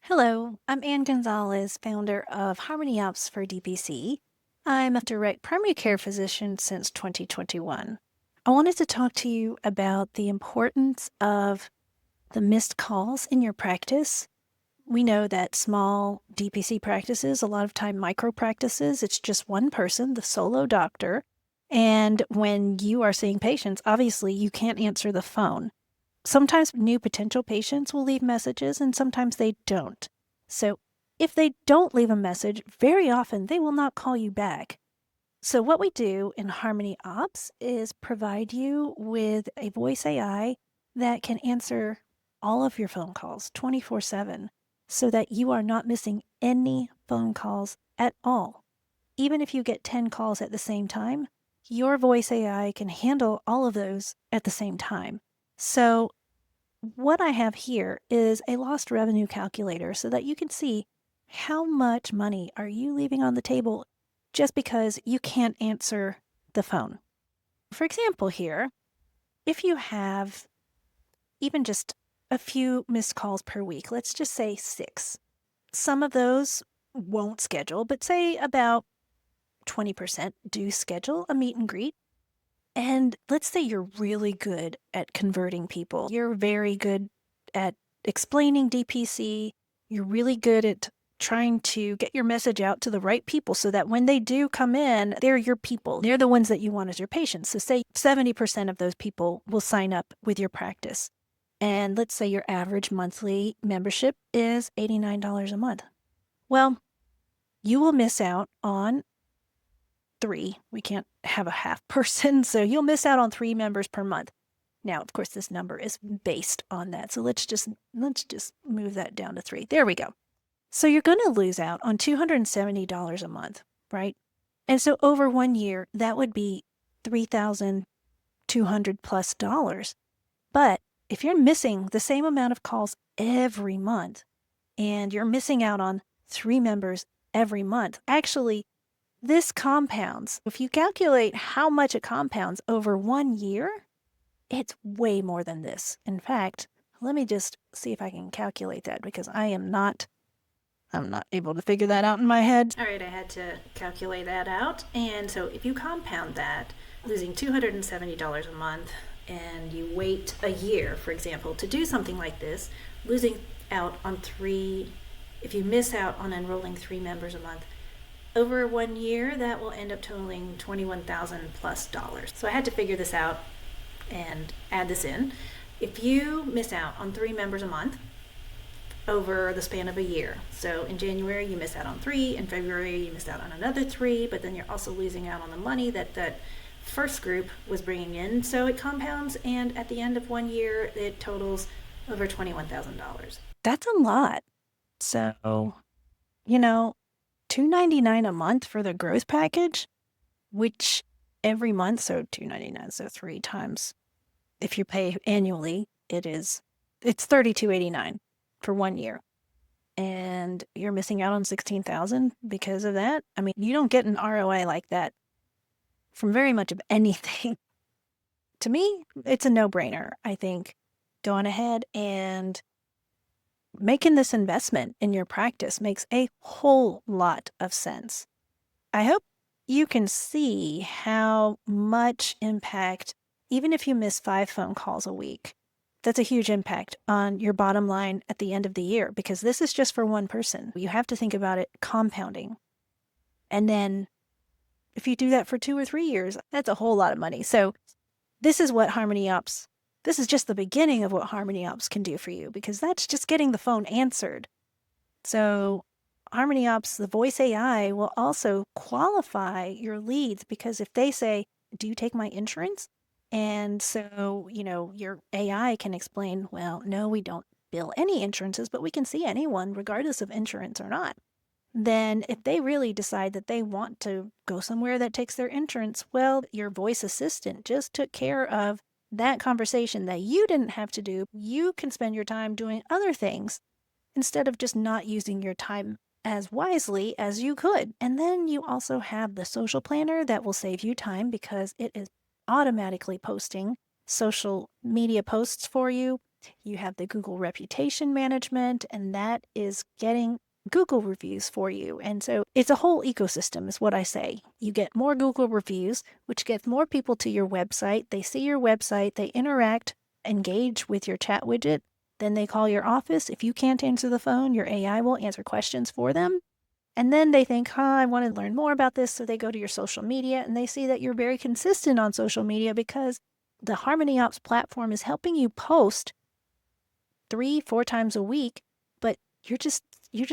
Hello, I'm Ann Gonzalez, founder of Harmony Ops for DPC. I'm a direct primary care physician since 2021. I wanted to talk to you about the importance of the missed calls in your practice. We know that small DPC practices, a lot of time micro practices, it's just one person, the solo doctor. And when you are seeing patients, obviously you can't answer the phone. Sometimes new potential patients will leave messages and sometimes they don't. So if they don't leave a message, very often they will not call you back. So what we do in Harmony Ops is provide you with a voice AI that can answer all of your phone calls 24/7 so that you are not missing any phone calls at all. Even if you get 10 calls at the same time, your voice AI can handle all of those at the same time. So what I have here is a lost revenue calculator so that you can see how much money are you leaving on the table just because you can't answer the phone. For example, here, if you have even just a few missed calls per week, let's just say 6. Some of those won't schedule, but say about 20% do schedule a meet and greet. And let's say you're really good at converting people. You're very good at explaining DPC. You're really good at trying to get your message out to the right people so that when they do come in, they're your people. They're the ones that you want as your patients. So say 70% of those people will sign up with your practice. And let's say your average monthly membership is $89 a month. Well, you will miss out on 3. We can't have a half person, so you'll miss out on 3 members per month. Now, of course, this number is based on that, so let's just move that down to 3. There we go. So you're going to lose out on $270 a month, right? And so over 1 year, that would be $3,200 plus dollars. But if you're missing the same amount of calls every month and you're missing out on 3 members every month, actually, this compounds. If you calculate how much it compounds over 1 year, it's way more than this. In fact, let me just see if I can calculate that because I'm not able to figure that out in my head. All right, I had to calculate that out. And so if you compound that, losing $270 a month, and you wait a year, for example, to do something like this, losing out on 3, if you miss out on enrolling 3 members a month, over 1 year, that will end up totaling $21,000 plus dollars. So I had to figure this out and add this in. If you miss out on 3 members a month over the span of a year, so in January you miss out on 3, in February you missed out on another 3, but then you're also losing out on the money that first group was bringing in. So it compounds, and at the end of 1 year, it totals over $21,000. That's a lot. So, $299 a month for the growth package, which every month, so $299, so 3 times. If you pay annually, it's $32.89 for 1 year. And you're missing out on $16,000 because of that. I mean, you don't get an ROI like that from very much of anything. To me, it's a no-brainer. I think going ahead and making this investment in your practice makes a whole lot of sense. I hope you can see how much impact, even if you miss 5 phone calls a week, that's a huge impact on your bottom line at the end of the year, because this is just for one person. You have to think about it compounding. And then if you do that for 2 or 3 years, that's a whole lot of money. So this is just the beginning of what Harmony Ops can do for you, because that's just getting the phone answered. So Harmony Ops, the voice AI, will also qualify your leads, because if they say, do you take my insurance? And so, your AI can explain, well, no, we don't bill any insurances, but we can see anyone regardless of insurance or not. Then if they really decide that they want to go somewhere that takes their insurance, well, your voice assistant just took care of that conversation that you didn't have to do. You can spend your time doing other things instead of just not using your time as wisely as you could. And then you also have the social planner that will save you time because it is automatically posting social media posts for you. You have the Google reputation management, and that is getting Google reviews for you. And so it's a whole ecosystem, is what I say. You get more Google reviews, which gets more people to your website. They see your website, they interact, engage with your chat widget. Then they call your office. If you can't answer the phone, your AI will answer questions for them. And then they think, I want to learn more about this. So they go to your social media and they see that you're very consistent on social media because the Harmony Ops platform is helping you post 3-4 times a week, but you're just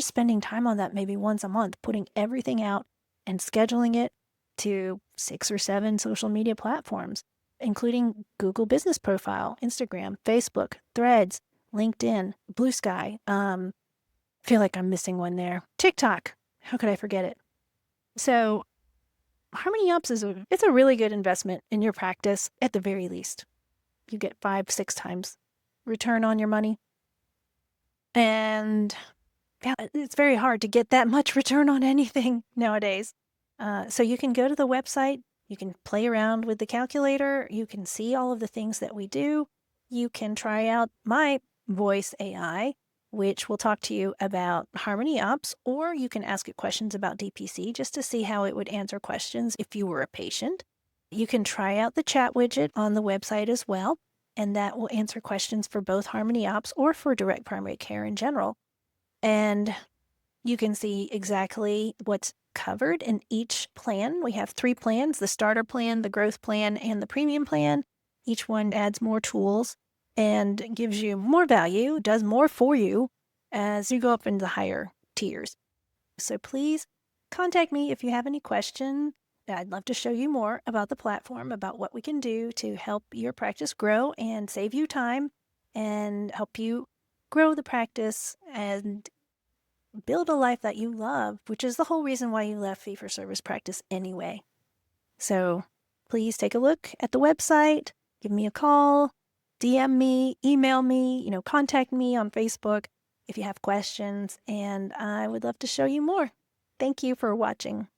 spending time on that maybe once a month, putting everything out and scheduling it to 6 or 7 social media platforms, including Google Business Profile, Instagram, Facebook, Threads, LinkedIn, Blue Sky. Feel like I'm missing one there. TikTok. How could I forget it? So Harmony Ops it's a really good investment in your practice at the very least. You get 5-6 times return on your money. And yeah, it's very hard to get that much return on anything nowadays. So you can go to the website, you can play around with the calculator, you can see all of the things that we do. You can try out my voice AI, which will talk to you about Harmony Ops, or you can ask it questions about DPC just to see how it would answer questions if you were a patient. You can try out the chat widget on the website as well, and that will answer questions for both Harmony Ops or for direct primary care in general. And you can see exactly what's covered in each plan. We have 3 plans, the starter plan, the growth plan, and the premium plan. Each one adds more tools and gives you more value, does more for you as you go up into higher tiers. So please contact me if you have any questions. I'd love to show you more about the platform, about what we can do to help your practice grow and save you time and help you grow the practice and build a life that you love, which is the whole reason why you left fee-for-service practice anyway. So please take a look at the website, give me a call, DM me, email me, contact me on Facebook if you have questions, and I would love to show you more. Thank you for watching.